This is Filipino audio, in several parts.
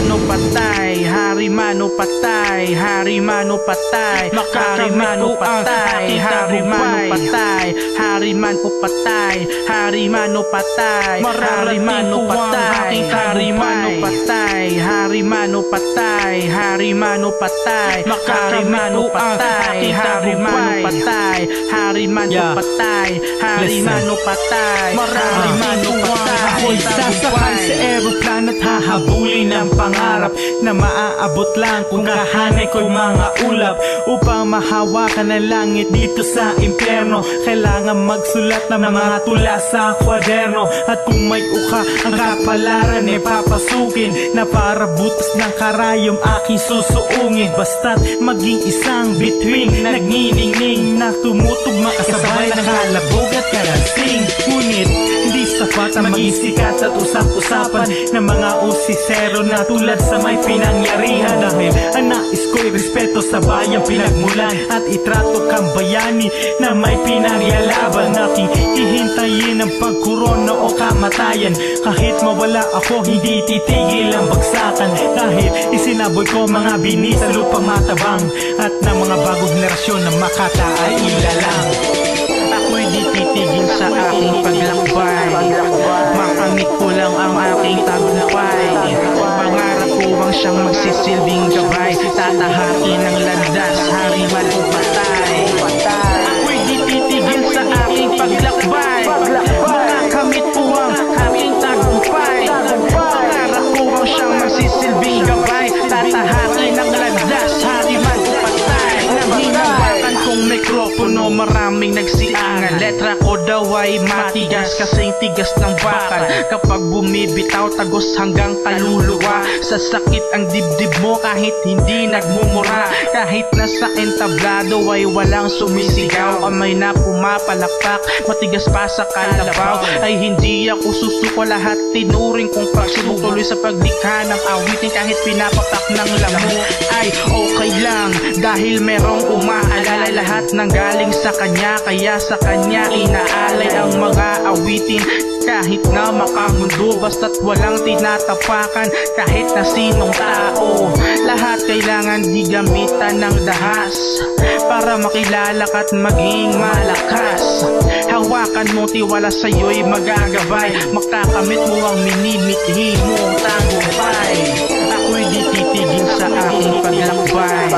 mano patay, hari mano patay, hari mano patay, hari mano patay, hari mano patay, hari mano patay, hari mano patay, hari mano patay, hari mano patay, hari mano patay, hari mano patay, hari mano patay, hari mano patay, hari mano patay, hari mano patay, hari mano patay. Ako'y sasakay sa aeroplano at hahabulin ang pangarap na maaabot lang kung kahanay ko'y mga ulap. Upang mahawakan ang langit dito sa impyerno, kailangan magsulat ng mga tula sa kwaderno. At kung may uka ang kapalaran ay papasukin, na para butas ng karayom aking susuungin. Basta't maging isang bituin, nagniningning na tumutugma kasabay ng kalabog at karansing. Ngunit hindi sapat ang maging sikat at usap-usapan ng mga usisero na tulad sa may pinangyarihan. Dahil ang nais ko'y respeto sa bayang pinagmulan at itrato kang bayani na may pinagyalaban. Aking hihintayin ang pagkurono o kamatayan. Kahit mawala ako, hindi titigil ang bagsakan. Dahil isinaboy ko mga bini sa lupang matabang, at ng mga bagong henerasyon na Makata ay ilalang. Ako'y di titigil sa aking paglakbay, makamit ko lang ang aking tagumpay. Pangarap ko ang siyang magsisilbing gabay, tatahakin ang landas, hari man o patay. Ako'y di titigil sa aking paglakbay, makakamit ko ang aking tagumpay. Pangarap ko ang siyang magsisilbing gabay, tatahakin ang landas, hari man o patay. Nang hinawakan kong mikropono, maraming nagsiangan. Letra ko daw ay matigas, kasing tigas ng bakal. Kapag bumibitaw, tagos hanggang kaluluwa. Sa sakit ang dibdib mo kahit hindi nagmumura. Kahit nasa entablado ay walang sumisigaw. Kamay na pumapalakpak, matigas pa sa kalabaw. Ay hindi ako susuko, lahat tinuring kong pagsubok. Tuloy sa paglikha ng awitin kahit pinapapak ng lamo. Ay okay lang dahil merong umaalala, lahat ng galing sa kanya. Kaya sa kanya inaalay ang mga awitin. Kahit na makamundo, basta't walang tinatapakan kahit na sinong tao. Lahat kailangan di gamitan ng dahas para makilala ka't maging malakas. Hawakan mo, tiwala sa'yo'y magagabay, makakamit mo ang minimithi mo tagumpay. Ako'y di titigil sa aking paglakbay,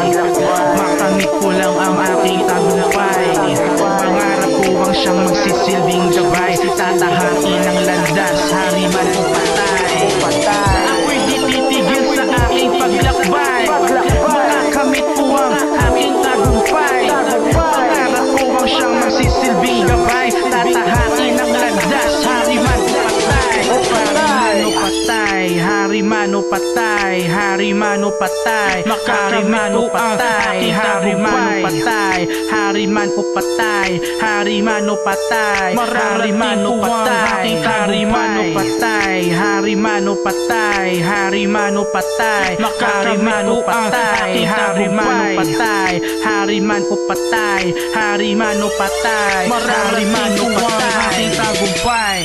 makamit ko lang ang aking tagumpay. Pangarap ko ang siyang magsisilbing gabay, tatahakin ang landas, hari man o patay. Ako'y di titigil sa aking paglakbay, makakamit ko ang aking tagumpay. Pangarap ko ang siyang magsisilbing gabay, tatahakin ang landas, hari man o patay. Hari man o patay, hari man o patay, hari man o patay, hari man o patay, hari man o patay, hari man o patay, hari man o patay, hari man o patay, hari man o patay, hari man o patay, hari man o patay, hari man o patay, hari man o patay, hari man o patay, hari man o patay, tagumpay.